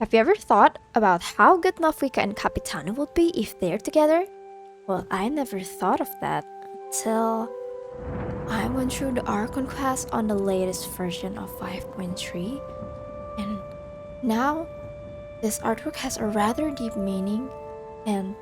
Have you ever thought about how good Mavuika and Capitano would be if they're together? Well, I never thought of that until I went through the Archon quest on the latest version of 5.3, and now this artwork has a rather deep meaning and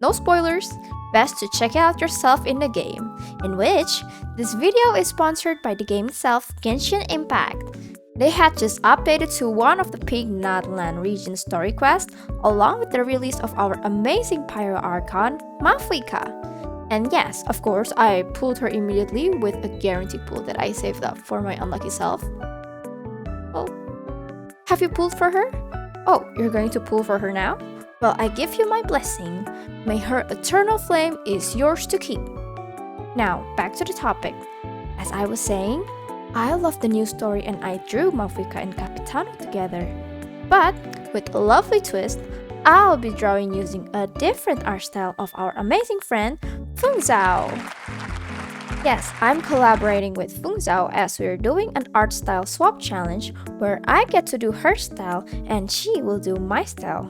no spoilers, best to check it out yourself in the game, in which this video is sponsored by the game itself, Genshin Impact. They had just updated to one of the peak Natlan region story quests, along with the release of our amazing Pyro Archon, Mavuika. And yes, of course, I pulled her immediately with a guarantee pull that I saved up for my unlucky self. Oh, have you pulled for her? Oh, you're going to pull for her now? Well, I give you my blessing. May her eternal flame is yours to keep. Now, back to the topic. As I was saying, I love the new story and I drew Mavuika and Capitano together. But, with a lovely twist, I'll be drawing using a different art style of our amazing friend, Fungzau. Yes, I'm collaborating with Fungzau as we're doing an art style swap challenge where I get to do her style and she will do my style.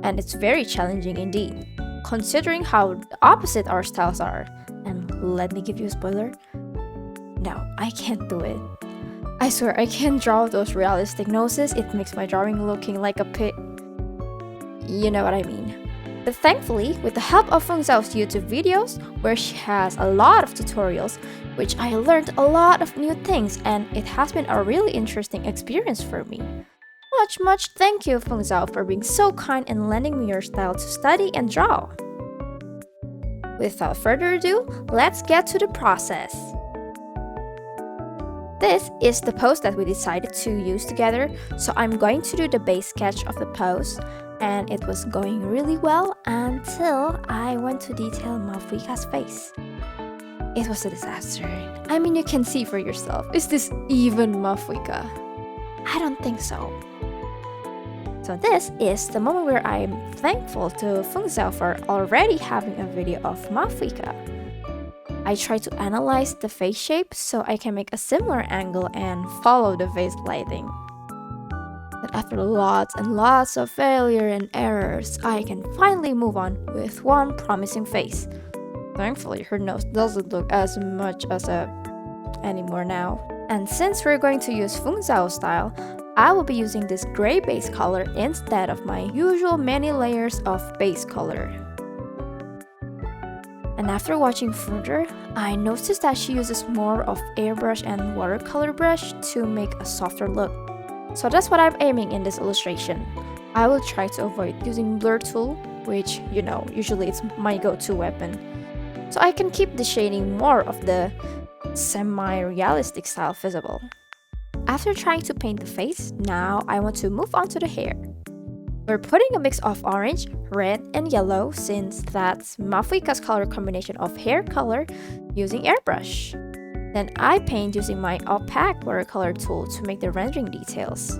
And it's very challenging indeed, considering how the opposite our styles are. And let me give you a spoiler. No, I can't do it. I swear I can't draw those realistic noses. It makes my drawing looking like a pig. You know what I mean. But thankfully, with the help of Fungzau's YouTube videos, where she has a lot of tutorials, which I learned a lot of new things, and it has been a really interesting experience for me. Much thank you, Fungzau, for being so kind and lending me your style to study and draw. Without further ado, let's get to the process. This is the pose that we decided to use together, so I'm going to do the base sketch of the pose, and it was going really well until I went to detail Mavuika's face. It was a disaster. I mean, you can see for yourself. Is this even Mavuika? I don't think so. So this is the moment where I'm thankful to Fungzau for already having a video of Mavuika. I try to analyze the face shape so I can make a similar angle and follow the face lighting. But after lots and lots of failure and errors, I can finally move on with one promising face. Thankfully, her nose doesn't look as much as anymore now. And since we're going to use Fungzao style, I will be using this gray base color instead of my usual many layers of base color. And after watching further, I noticed that she uses more of airbrush and watercolor brush to make a softer look. So that's what I'm aiming in this illustration. I will try to avoid using blur tool, which, you know, usually it's my go-to weapon. So I can keep the shading more of the semi-realistic style visible. After trying to paint the face, now I want to move on to the hair. We're putting a mix of orange, red, and yellow since that's Mavuika's color combination of hair color using airbrush. Then I paint using my opaque watercolor tool to make the rendering details.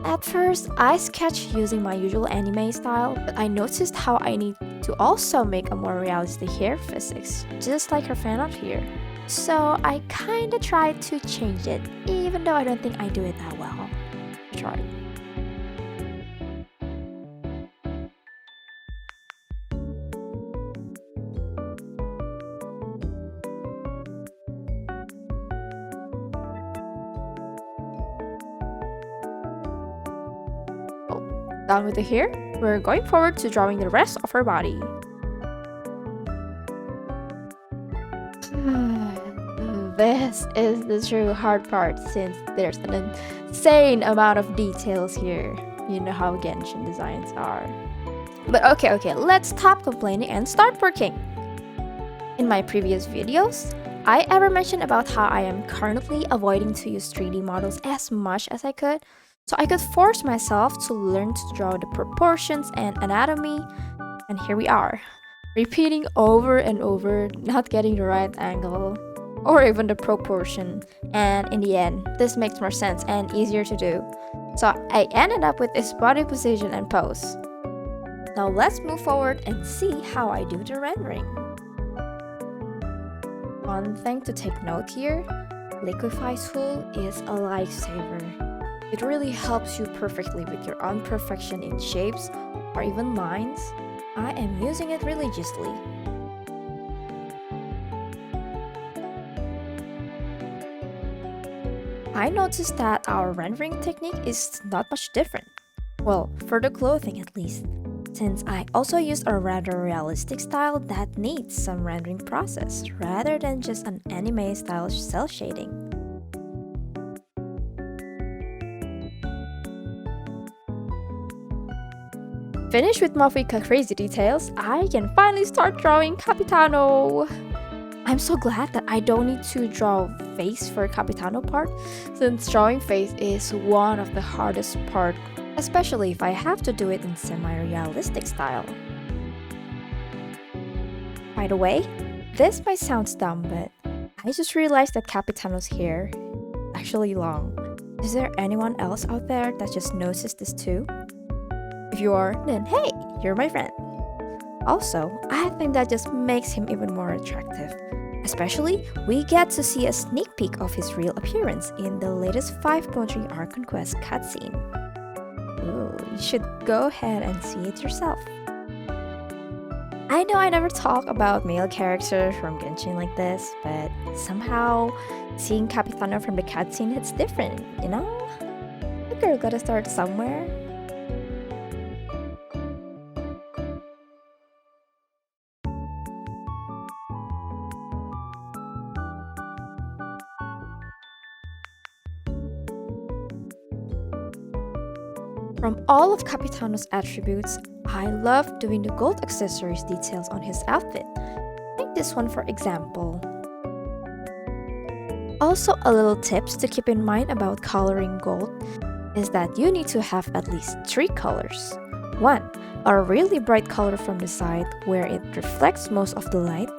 At first, I sketched using my usual anime style, but I noticed how I need to also make a more realistic hair physics, just like her fan art here. So I kinda tried to change it, even though I don't think I do it that well. Try. Done with the hair, we're going forward to drawing the rest of her body. This is the true hard part since there's an insane amount of details here. You know how Genshin designs are. But okay, let's stop complaining and start working. In my previous videos, I ever mentioned about how I am currently avoiding to use 3D models as much as I could, so I could force myself to learn to draw the proportions and anatomy, and here we are, repeating over and over, not getting the right angle, or even the proportion, and in the end, this makes more sense and easier to do. So I ended up with this body position and pose. Now let's move forward and see how I do the rendering. One thing to take note here, Liquify tool is a lifesaver. It really helps you perfectly with your imperfection in shapes or even lines. I am using it religiously. I noticed that our rendering technique is not much different. Well, for the clothing at least, since I also used a rather realistic style that needs some rendering process rather than just an anime style cel shading. Finished with Mavuika crazy details, I can finally start drawing Capitano! I'm so glad that I don't need to draw face for Capitano part, since drawing face is one of the hardest part, especially if I have to do it in semi-realistic style. By the way, this might sound dumb, but I just realized that Capitano's hair is actually long. Is there anyone else out there that just noticed this too? If you are, then hey, you're my friend. Also, I think that just makes him even more attractive. Especially, we get to see a sneak peek of his real appearance in the latest 5.3 Archon Quest cutscene. Ooh, you should go ahead and see it yourself. I know I never talk about male characters from Genshin like this, but somehow seeing Capitano from the cutscene hits different, you know? The girl gotta start somewhere. From all of Capitano's attributes, I love doing the gold accessories details on his outfit. Take this one for example. Also, a little tips to keep in mind about coloring gold is that you need to have at least 3 colors. 1. A really bright color from the side where it reflects most of the light.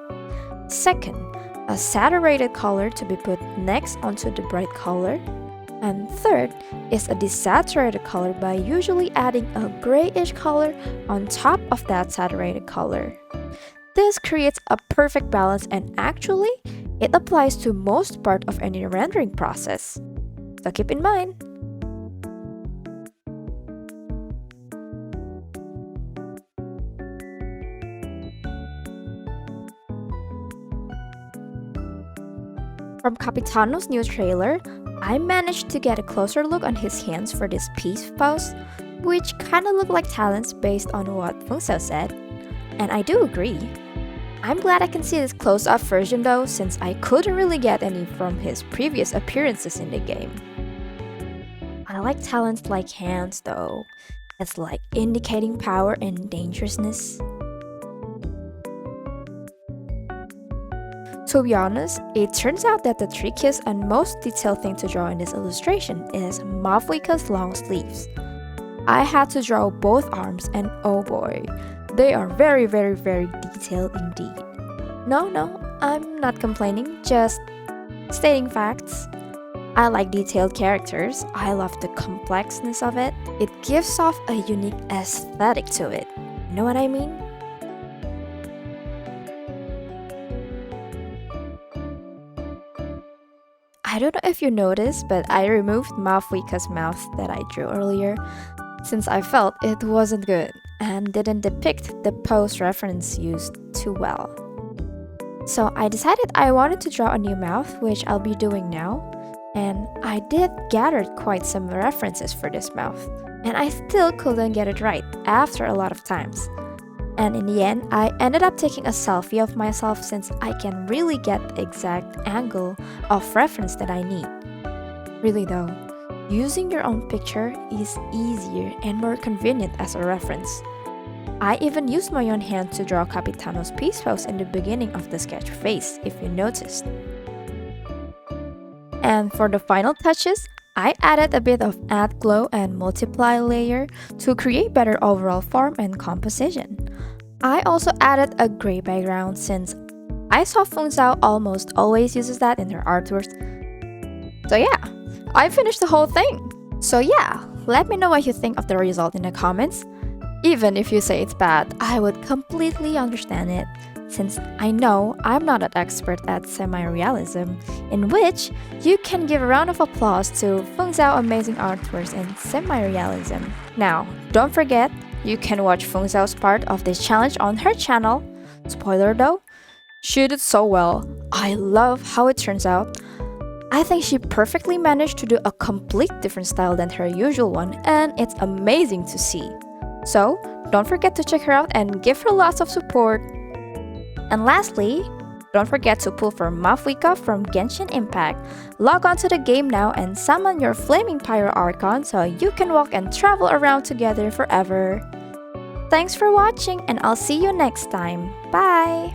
2. A saturated color to be put next onto the bright color. And 3rd is a desaturated color by usually adding a grayish color on top of that saturated color. This creates a perfect balance and actually, it applies to most part of any rendering process. So keep in mind. From Capitano's new trailer, I managed to get a closer look on his hands for this peace pose, which kinda look like talents based on what Fungzau said. And I do agree. I'm glad I can see this close-up version though, since I couldn't really get any from his previous appearances in the game. I like talents like hands though. It's like indicating power and dangerousness. To be honest, it turns out that the trickiest and most detailed thing to draw in this illustration is Mavuika's long sleeves. I had to draw both arms and oh boy, they are very detailed indeed. No, I'm not complaining, just stating facts. I like detailed characters, I love the complexness of it. It gives off a unique aesthetic to it. You know what I mean? I don't know if you noticed, but I removed Mavuika's mouth that I drew earlier since I felt it wasn't good and didn't depict the pose reference used too well. So I decided I wanted to draw a new mouth, which I'll be doing now, and I did gather quite some references for this mouth, and I still couldn't get it right after a lot of times. And in the end, I ended up taking a selfie of myself since I can really get the exact angle of reference that I need. Really though, using your own picture is easier and more convenient as a reference. I even used my own hand to draw Capitano's peace pose in the beginning of the sketch phase, if you noticed. And for the final touches, I added a bit of add glow and multiply layer to create better overall form and composition. I also added a gray background since I saw Fungzau almost always uses that in her artworks. So yeah, I finished the whole thing. So yeah, let me know what you think of the result in the comments. Even if you say it's bad, I would completely understand it. since I know I'm not an expert at semi-realism, in which you can give a round of applause to Fungzau amazing artworks in semi-realism. Now, don't forget, you can watch Fungzau's part of this challenge on her channel. Spoiler though, she did so well. I love how it turns out. I think she perfectly managed to do a complete different style than her usual one, and it's amazing to see. So, don't forget to check her out and give her lots of support. And lastly, don't forget to pull for Mavuika from Genshin Impact. Log on to the game now and summon your flaming Pyro Archon so you can walk and travel around together forever. Thanks for watching, and I'll see you next time. Bye!